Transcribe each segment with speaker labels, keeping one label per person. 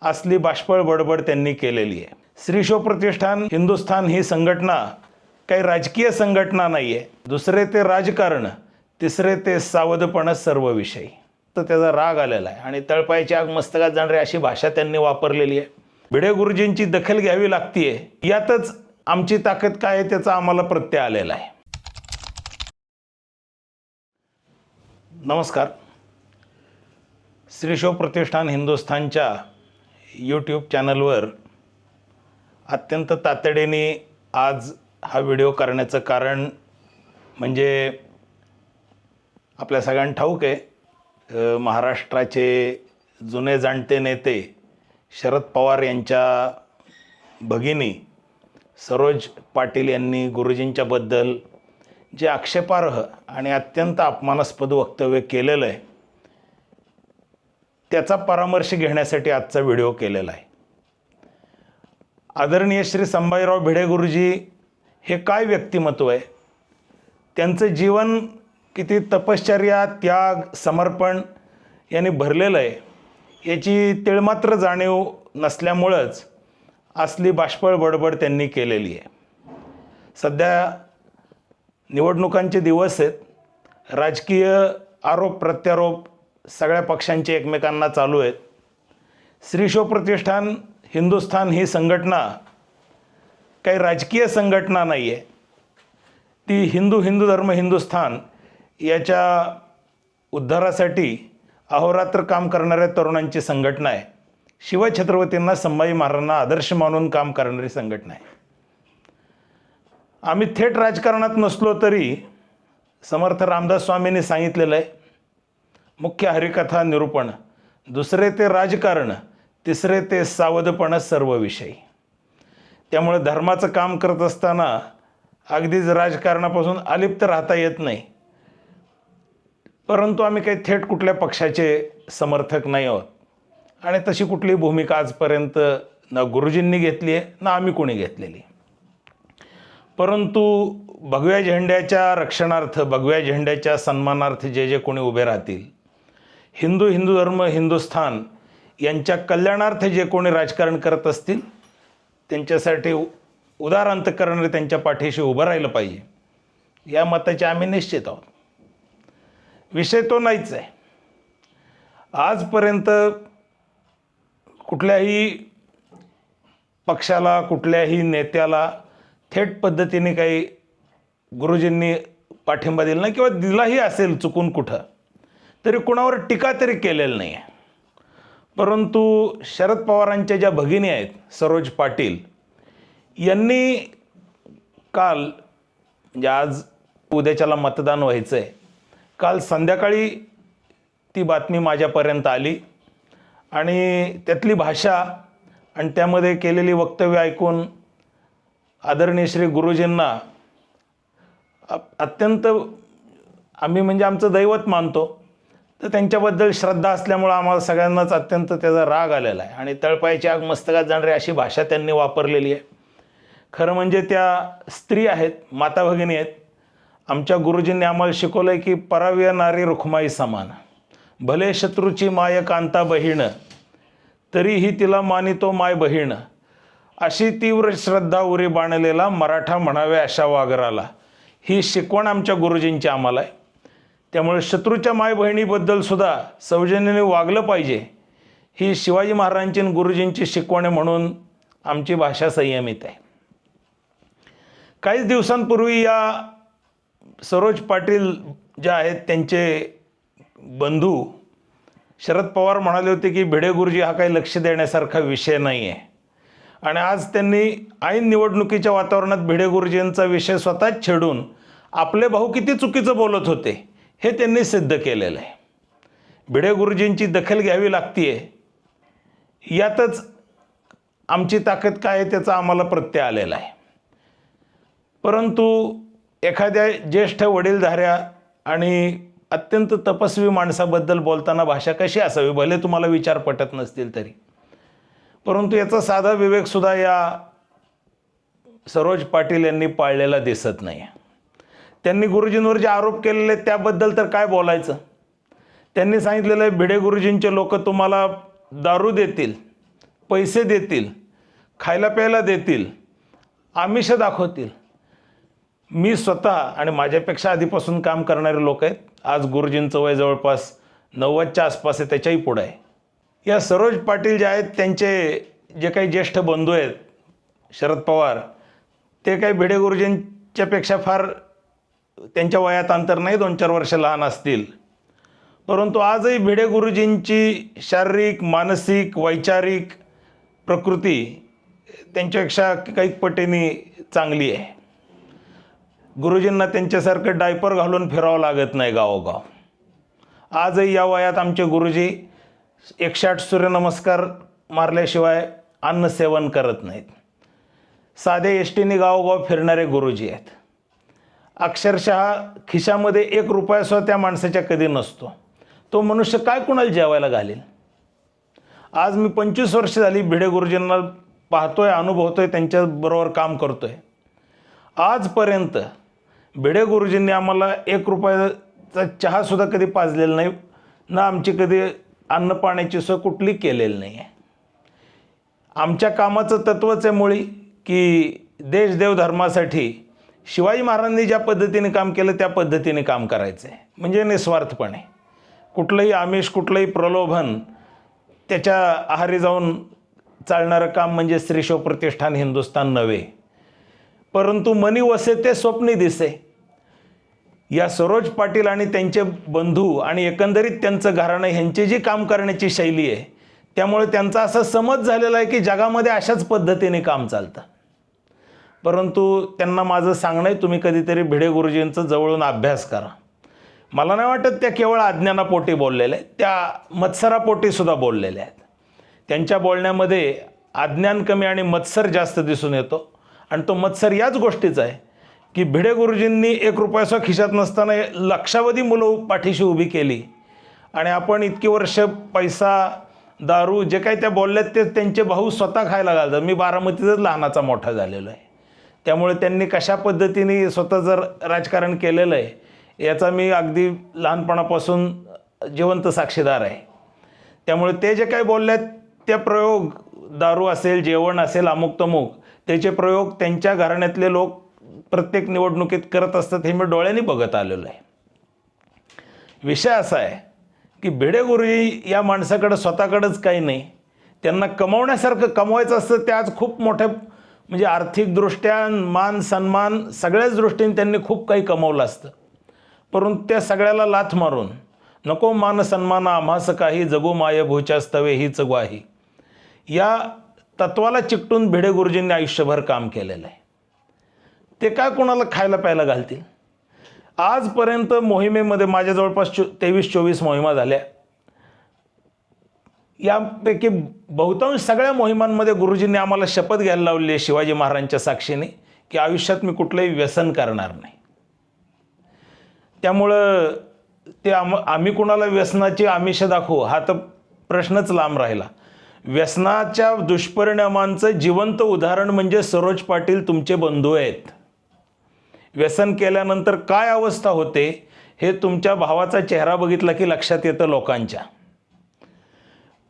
Speaker 1: असली बाष्पळ बडबड त्यांनी केलेली आहे। श्री शिवप्रतिष्ठान हिंदुस्थान ही संघटना काही राजकीय संघटना नाही आहे। दुसरे ते राजकारण, तिसरे ते सावधपण सर्व विषयी। तर त्याचा राग आलेला आहे आणि तळपायाची आग मस्तकात जाणारी अशी भाषा त्यांनी वापरलेली आहे। भिडे गुरुजींची दखल घ्यावी लागतीये, यातच आमची ताकद काय आहे त्याचा आम्हाला प्रत्यय आलेला आहे। नमस्कार। श्री शिवप्रतिष्ठान हिंदुस्थानच्या यूट्यूब चॅनलवर अत्यंत तातडीने आज हा व्हिडिओ करण्याचं कारण म्हणजे आपल्या सगळ्यांना ठाऊक आहे, महाराष्ट्राचे जुने जाणते नेते शरद पवार यांच्या भगिनी सरोज पाटील यांनी गुरुजींच्याबद्दल जे आक्षेपार्ह आणि अत्यंत अपमानास्पद वक्तव्य केलेलं आहे त्याचा परामर्श घेण्यासाठी आजचा व्हिडिओ केलेला आहे। आदरणीय श्री संभाजीराव भिडे गुरुजी हे काय व्यक्तिमत्व आहे, त्यांचं जीवन किती तपश्चर्या, त्याग, समर्पण यांनी भरलेलं आहे याची तिळमात्र जाणीव नसल्यामुळंच असली बाष्पळ बडबड त्यांनी केलेली आहे। सध्या निवडणुकांचे दिवस आहेत, राजकीय आरोप प्रत्यारोप सगळ्या पक्षांचे एकमेकांना चालू आहेत। श्री शिवप्रतिष्ठान हिंदुस्थान ही संघटना काही राजकीय संघटना नाही आहे। ती हिंदू धर्म हिंदुस्थान याच्या उद्धारासाठी अहोरात्र काम करणाऱ्या तरुणांची संघटना आहे। शिवछत्रपतींना, संभाजी महाराजांना आदर्श मानून काम करणारी संघटना आहे। आम्ही थेट राजकारणात नसलो तरी समर्थ रामदास स्वामींनी सांगितलेलं आहे, मुख्य हरिकथा निरूपण, दुसरे ते राजकारण, तिसरे ते सावधपण सर्व विषयी। त्यामुळे धर्माचं काम करत असताना अगदीच राजकारणापासून अलिप्त राहता येत नाही। परंतु आम्ही काही थेट कुठल्या पक्षाचे समर्थक नाही आहोत आणि तशी कुठली भूमिका आजपर्यंत ना गुरुजींनी घेतली आहे ना आम्ही कोणी घेतलेली। परंतु भगव्या झेंड्याच्या रक्षणार्थ, भगव्या झेंड्याच्या सन्मानार्थ जे कोणी उभे राहतील, हिंदू धर्म हिंदुस्थान यांच्या कल्याणार्थ जे कोणी राजकारण करत असतील त्यांच्यासाठी उदार अंतकरणाने त्यांच्या पाठीशी उभं राहिलं पाहिजे, या मताचे आम्ही निश्चित आहोत। विषय तो नाहीच आहे। आजपर्यंत कुठल्याही पक्षाला, कुठल्याही नेत्याला थेट पद्धतीने काही गुरुजींनी पाठिंबा दिला नाही किंवा दिलाही असेल चुकून कुठं तरी कुणावर टीका तरी केलेलं नाही आहे। परंतु शरद पवारांच्या ज्या भगिनी आहेत सरोज पाटील यांनी काल, म्हणजे आज उद्याच्याला मतदान व्हायचं आहे, काल संध्याकाळी ती बातमी माझ्यापर्यंत आली आणि त्यातली भाषा आणि त्यामध्ये केलेली वक्तव्य ऐकून आदरणीय श्री गुरुजींना अत्यंत आम्ही म्हणजे आमचं दैवत मानतो, तर त्यांच्याबद्दल श्रद्धा असल्यामुळं आम्हाला सगळ्यांनाच अत्यंत त्याचा राग आलेला आहे आणि तळपायाची आग मस्तकात जाणारी अशी भाषा त्यांनी वापरलेली आहे। खरं म्हणजे त्या स्त्री आहेत, माता भगिनी आहेत। आमच्या गुरुजींनी आम्हाला शिकवलं आहे की पराव्य नारी रुखमाई समान, भले शत्रूची माय कांता बहीण, तरीही तिला मानितो माय बहीण, अशी तीव्र श्रद्धा उरी बाणलेला मराठा म्हणावे अशा वागराला, ही शिकवण आमच्या गुरुजींची आम्हाला आहे। त्यामुळे शत्रूच्या माय बहिणीबद्दल सुद्धा सौजन्याने वागलं पाहिजे, ही शिवाजी महाराजांची आणि गुरुजींची शिकवण आहे, म्हणून आमची भाषा संयमित आहे। काहीच दिवसांपूर्वी या सरोज पाटील ज्या आहेत त्यांचे बंधू शरद पवार म्हणाले होते की भिडे गुरुजी हा काही लक्ष देण्यासारखा विषय नाही आहे, आणि आज त्यांनी ऐन निवडणुकीच्या वातावरणात भिडे गुरुजींचा विषय स्वतःच छेडून आपले भाऊ किती चुकीचं बोलत होते हे त्यांनी सिद्ध केलेलं आहे। भिडे गुरुजींची दखल घ्यावी लागतीये, यातच आमची ताकद काय आहे त्याचा आम्हाला प्रत्यय आलेला आहे। परंतु एखाद्या ज्येष्ठ वडीलधाऱ्या आणि अत्यंत तपस्वी माणसाबद्दल बोलताना भाषा कशी असावी, भले तुम्हाला विचार पटत नसतील तरी, परंतु याचा साधा विवेकसुद्धा या सरोज पाटील यांनी पाळलेला दिसत नाही। त्यांनी गुरुजींवर जे आरोप केलेले त्याबद्दल तर काय बोलायचं। त्यांनी सांगितलेलं आहे भिडे गुरुजींचे लोक तुम्हाला दारू देतील, पैसे देतील, खायला प्यायला देतील, आमिष दाखवतील. मी स्वतः आणि माझ्यापेक्षा आधीपासून काम करणारे लोक आहेत. आज गुरुजींचं वय जवळपास 90च्या आसपास आहे, त्याच्याही पुढं आहे. या सरोज पाटील जे आहेत त्यांचे जे काही ज्येष्ठ बंधू आहेत शरद पवार, ते काही भिडे गुरुजींच्यापेक्षा फार त्यांच्या वयात अंतर नाही, 2-4 वर्ष लहान असतील. परंतु आजही भिडे गुरुजींची शारीरिक, मानसिक, वैचारिक प्रकृती त्यांच्यापेक्षा काही पटीने चांगली आहे. गुरुजींना त्यांच्यासारखं डायपर घालून फिरावं लागत नाही गावोगाव. आजही या वयात आमचे गुरुजी 108 सूर्यनमस्कार मारल्याशिवाय अन्न सेवन करत नाहीत. साधे एसटीने गावोगाव फिरणारे गुरुजी आहेत. अक्षरशः खिशामध्ये 1 रुपयासुद्धा त्या माणसाच्या कधी नसतो. तो मनुष्य काय कुणाला जेवायला घालेल? आज मी 25 वर्ष झाली भिडे गुरुजींना पाहतोय, अनुभवतोय, त्यांच्याबरोबर काम करतोय. आजपर्यंत भिडे गुरुजींनी आम्हाला 1 रुपयाचा चहासुद्धा कधी पाजलेला नाही, ना आमची कधी अन्न पाण्याची सोय कुठली केलेली नाही आहे. आमच्या कामाचं तत्त्वच आहे मुळी की देश देव धर्मासाठी शिवाजी महाराजांनी ज्या पद्धतीने काम केलं त्या पद्धतीने काम करायचं आहे, म्हणजे निस्वार्थपणे. कुठलंही आमिष, कुठलंही प्रलोभन त्याच्या आहारी जाऊन चालणारं काम म्हणजे श्री शिव प्रतिष्ठान हिंदुस्थान नव्हे. परंतु मनी वसे ते स्वप्नी दिसे. या सरोज पाटील आणि त्यांचे बंधू आणि एकंदरीत त्यांचं घराणं ह्यांची जी काम करण्याची शैली आहे, त्यामुळे त्यांचा असा समज झालेला आहे की जगामध्ये अशाच पद्धतीने काम चालतं. परंतु त्यांना माझं सांगणं आहे, तुम्ही कधीतरी भिडे गुरुजींचा जवळून अभ्यास करा. मला नाही वाटत त्या केवळ अज्ञानापोटी बोललेल्या आहेत, त्या मत्सरापोटीसुद्धा बोललेल्या आहेत. त्यांच्या बोलण्यामध्ये अज्ञान कमी आणि मत्सर जास्त दिसून येतो. आणि तो मत्सर याच गोष्टीचा आहे की भिडे गुरुजींनी 1 रुपयाचा खिशात नसताना लक्षावधी मुलं पाठीशी उभी केली आणि आपण इतकी वर्ष पैसा, दारू जे काही त्या बोलल्यात ते त्यांचे भाऊ स्वतः खायला घालतात. मी बारामतीतच लहानाचा मोठा झालेलो आहे. त्यामुळे त्यांनी कशा पद्धतीने स्वतः जर राजकारण केलेलं आहे याचा मी अगदी लहानपणापासून जिवंत साक्षीदार आहे. त्यामुळे ते जे काही बोलल्यात त्या प्रयोग, दारू असेल, जेवण असेल, अमुक तमुक, त्याचे प्रयोग त्यांच्या घराण्यातले लोक प्रत्येक निवडणुकीत करत असतात, हे मी डोळ्यांनी बघत आलेलो आहे. विषय असा आहे की भिडे गुरुजी या माणसाकडं स्वतःकडंच काही नाही, त्यांना कमवण्यासारखं कमवायचं असतं. ते आज खूप मोठ्या म्हणजे आर्थिकदृष्ट्या, मान सन्मान सगळ्याच दृष्टीने त्यांनी खूप काही कमवलं असतं. परंतु त्या सगळ्याला लाथ मारून नको मान सन्मान आम्हास काही, जगू माय भूच्यास्तवे हीच ग्वाही, या तत्वाला चिकटून भिडे गुरुजींनी आयुष्यभर काम केलेलं आहे. ते काय कोणाला खायला प्यायला घालतील? आजपर्यंत मोहिमेमध्ये माझ्या जवळपास 23-24 मोहिमा झाल्या. यापैकी बहुतांश सगळ्या मोहिमांमध्ये गुरुजींनी आम्हाला शपथ घ्यायला लावली आहे शिवाजी महाराजांच्या साक्षीने की आयुष्यात मी कुठलंही व्यसन करणार नाही. त्यामुळं ते आम्ही कुणाला व्यसनाची आमिष दाखवू हा तर प्रश्नच लांब राहिला. व्यसनाच्या दुष्परिणामांचं जिवंत उदाहरण म्हणजे सरोज पाटील तुमचे बंधू आहेत. व्यसन केल्यानंतर काय अवस्था होते हे तुमच्या भावाचा चेहरा बघितला की लक्षात येतं लोकांच्या.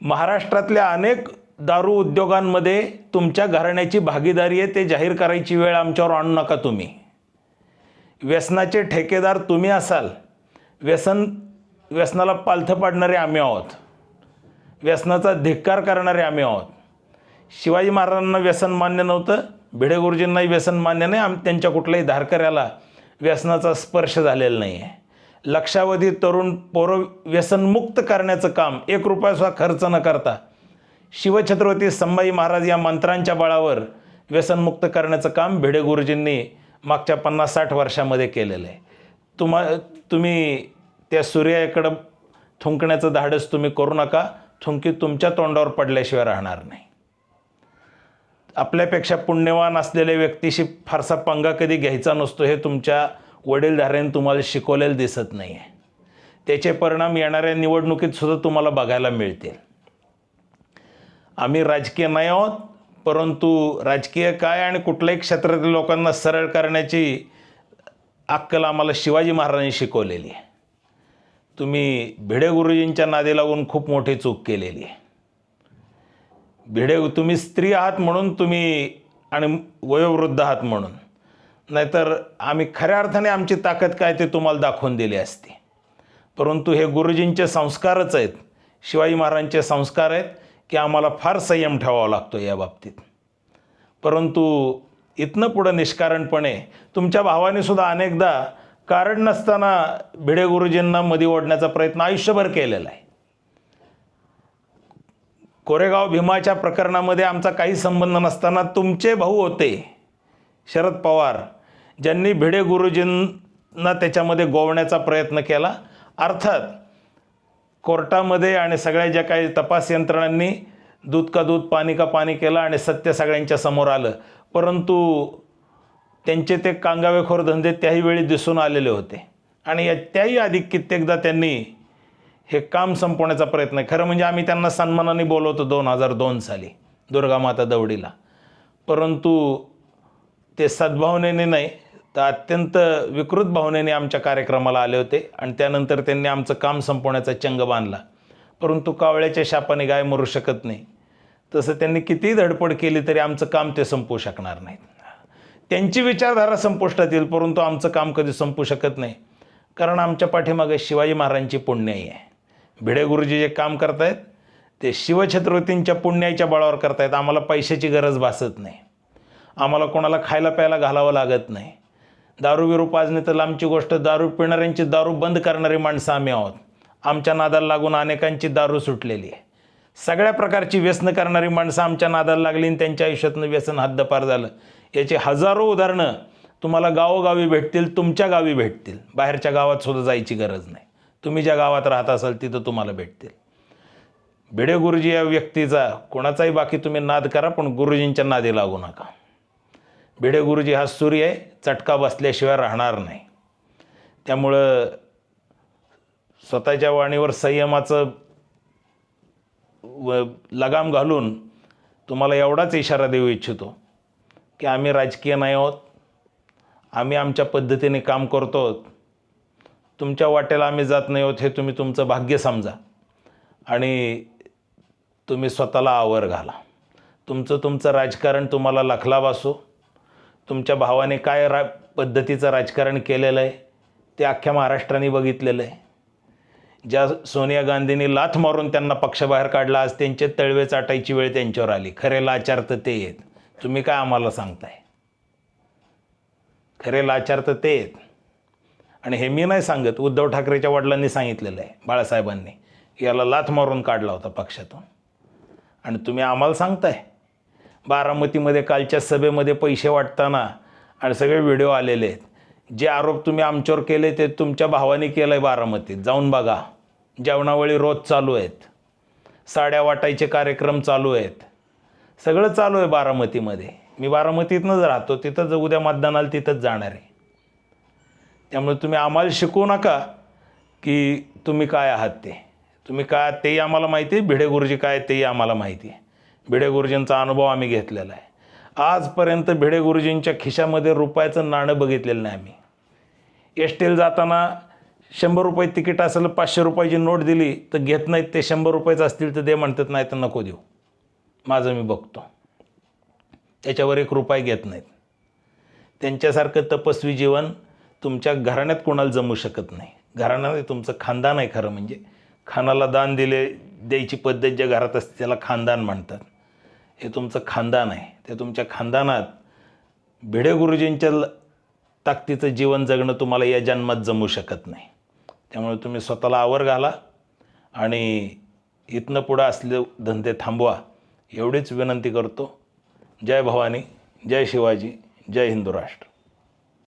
Speaker 1: महाराष्ट्रातल्या अनेक दारू उद्योगांमध्ये तुमच्या घराण्याची भागीदारी आहे, ते जाहीर करायची वेळ आमच्यावर आणू नका तुम्ही. व्यसनाचे ठेकेदार तुम्ही असाल. व्यसनाला पालथं पाडणारे आम्ही आहोत. व्यसनाचा धिक्कार करणारे आम्ही आहोत. शिवाजी महाराजांना व्यसन मान्य नव्हतं, भिडे गुरुजींनाही व्यसन मान्य नाही. त्यांच्या कुठल्याही धारकऱ्याला व्यसनाचा स्पर्श झालेला नाही आहे. लक्षावधी तरुण पोरं व्यसनमुक्त करण्याचं काम 1 रुपयाचा खर्च न करता शिवछत्रपती संभाजी महाराज या मंत्रांच्या बळावर व्यसनमुक्त करण्याचं काम भिडे गुरुजींनी मागच्या 50-60 वर्षामध्ये केलेलं आहे. तुम्ही त्या सूर्याकडं थुंकण्याचं धाडस तुम्ही करू नका. थुंकी तुमच्या तोंडावर पडल्याशिवाय राहणार नाही. आपल्यापेक्षा पुण्यवान असलेल्या व्यक्तीशी फारसा पंगा कधी घ्यायचा नसतो हे तुमच्या वडीलधाऱ्यांनी तुम्हाला शिकवलेलं दिसत नाही आहे. त्याचे परिणाम येणाऱ्या निवडणुकीत सुद्धा तुम्हाला बघायला मिळतील. आम्ही राजकीय नाही आहोत, परंतु राजकीय काय आणि कुठल्याही क्षेत्रातील लोकांना सरळ करण्याची अक्कल आम्हाला शिवाजी महाराजांनी शिकवलेली आहे. तुम्ही भिडे गुरुजींच्या नादी लागून खूप मोठी चूक केलेली आहे. तुम्ही स्त्री आहात म्हणून तुम्ही आणि वयोवृद्ध आहात म्हणून, नाहीतर आम्ही खऱ्या अर्थाने आमची ताकद काय ते तुम्हाला दाखवून दिली असती. परंतु हे गुरुजींचे संस्कारच आहेत, शिवाजी महाराजांचे संस्कार आहेत की आम्हाला फार संयम ठेवावा लागतो या बाबतीत. परंतु इथनं पुढं निष्कारणपणे तुमच्या भावाने सुद्धा अनेकदा कारण नसताना भिडे गुरुजींना मध्ये ओढण्याचा प्रयत्न आयुष्यभर केलेला आहे. कोरेगाव भीमाच्या प्रकरणामध्ये आमचा काही संबंध नसताना तुमचे भाऊ होते शरद पवार, ज्यांनी भिडे गुरुजींना त्याच्यामध्ये गोवण्याचा प्रयत्न केला. अर्थात कोर्टामध्ये आणि सगळ्या ज्या काही तपास यंत्रणांनी दूध का दूध पाणी का पाणी केलं आणि सत्य सगळ्यांच्या समोर आलं. परंतु त्यांचे ते कांगावेखोर धंदे त्याही वेळी दिसून आलेले होते आणि त्याही आधी कित्येकदा त्यांनी हे काम संपवण्याचा प्रयत्न. खरं म्हणजे आम्ही त्यांना सन्मानाने बोलवतो 2002 साली दुर्गामाता दौडीला, परंतु ते सद्भावनेने नाही तर अत्यंत विकृत भावनेने आमच्या कार्यक्रमाला आले होते आणि त्यानंतर त्यांनी आमचं काम संपवण्याचा चंग बांधला. परंतु कावळ्याच्या शापाने गाय मरू शकत नाही, तसं त्यांनी कितीही धडपड केली तरी आमचं काम ते संपवू शकणार नाहीत. त्यांची विचारधारा संपुष्टात येईल परंतु आमचं काम कधी संपू शकत नाही, कारण आमच्या पाठीमागे शिवाजी महाराजांची पुण्याई आहे. भिडे गुरुजी जे काम करतायत ते शिवछत्रपतींच्या पुण्याईच्या बळावर करतायत. आम्हाला पैशाची गरज भासत नाही, आम्हाला कोणाला खायला प्यायला घालावं लागत नाही. दारू बिरू पाजणे तर लांबची गोष्ट, दारू पिणाऱ्यांची दारू बंद करणारी माणसं आम्ही आहोत. आमच्या नादाला लागून अनेकांची दारू सुटलेली आहे. सगळ्या प्रकारची व्यसनं करणारी माणसं आमच्या नादाला लागली आणि त्यांच्या आयुष्यातनं व्यसन हद्दपार झालं. याची हजारो उदाहरणं तुम्हाला गावोगावी भेटतील, तुमच्या गावी भेटतील. बाहेरच्या गावात सुद्धा जायची गरज नाही. तुम्ही ज्या गावात राहत असाल तिथं तुम्हाला भेटतील. भिडे गुरुजी या व्यक्तीचा कोणाचाही बाकी तुम्ही नाद करा, पण गुरुजींच्या नादी लागू नका. भिडे गुरुजी हा सूर्य आहे, चटका बसल्याशिवाय राहणार नाही. त्यामुळं स्वतःच्या वाणीवर संयमाचं लगाम घालून तुम्हाला एवढाच इशारा देऊ इच्छितो की आम्ही राजकीय नाही आहोत, आम्ही आमच्या पद्धतीने काम करतो. तुमच्या वाटेला आम्ही जात नाही आहोत हे तुम्ही तुमचं भाग्य समजा आणि तुम्ही स्वतःला आवर घाला. तुमचं राजकारण तुम्हाला लखलाभ असो. तुमच्या भावाने काय पद्धतीचं राजकारण केलेलं आहे ते अख्ख्या महाराष्ट्राने बघितलेलं आहे. ज्या सोनिया गांधींनी लाथ मारून त्यांना पक्षाबाहेर काढला, आज त्यांचे तळवे चाटायची वेळ त्यांच्यावर आली. खरे लाचार तर ते आहेत, तुम्ही काय आम्हाला सांगताय? खरे लाचार तर ते आहेत. आणि हे मी नाही सांगत, उद्धव ठाकरेच्या वडिलांनी सांगितलेलं आहे, बाळासाहेबांनी. याला लाथ मारून काढला होता पक्षातून आणि तुम्ही आम्हाला सांगताय. बारामतीमध्ये कालच्या सभेमध्ये पैसे वाटताना आणि सगळे व्हिडिओ आलेले आहेत. जे आरोप तुम्ही आमच्यावर केले ते तुमच्या भावाने केलं आहे बारामतीत, जाऊन बघा. जेवणावेळी रोज चालू आहेत, साड्या वाटायचे कार्यक्रम चालू आहेत, सगळं चालू आहे बारामतीमध्ये. मी बारामतीतनंच राहतो, तिथंच उद्या मतदानाला तिथंच जाणार आहे. त्यामुळे तुम्ही आम्हाला शिकवू नका की तुम्ही काय आहात ते. तुम्ही काय तेही आम्हाला माहिती आहे, भिडे गुरुजी काय तेही आम्हाला माहिती आहे. भिडे गुरुजींचा अनुभव आम्ही घेतलेला आहे. आजपर्यंत भिडे गुरुजींच्या खिशामध्ये रुपयाचं नाणं बघितलेलं नाही आम्ही. एसटीला जाताना 100 रुपये तिकीट असेल, 500 रुपयाची नोट दिली तर घेत नाहीत. ते 100 रुपयाचं असतील तर दे म्हणतात, नाही तर नको देऊ, माझं मी बघतो. त्याच्यावर 1 रुपया घेत नाहीत. त्यांच्यासारखं तपस्वी जीवन तुमच्या घराण्यात कोणाला जमू शकत नाही. घराण्यात तुमचं खानदान आहे. खरं म्हणजे खानाला दान द्यायची पद्धत ज्या घरात असते त्याला खानदान म्हणतात. हे तुमचं खानदान आहे. ते तुमच्या खानदानात भिडे गुरुजींच्या ताकदीचं जीवन जगणं तुम्हाला या जन्मात जमू शकत नाही. त्यामुळे तुम्ही स्वतःला आवर घाला आणि इथनं पुढं असले धंदे थांबवा एवढीच विनंती करतो. जय भवानी, जय शिवाजी, जय हिंदू राष्ट्र.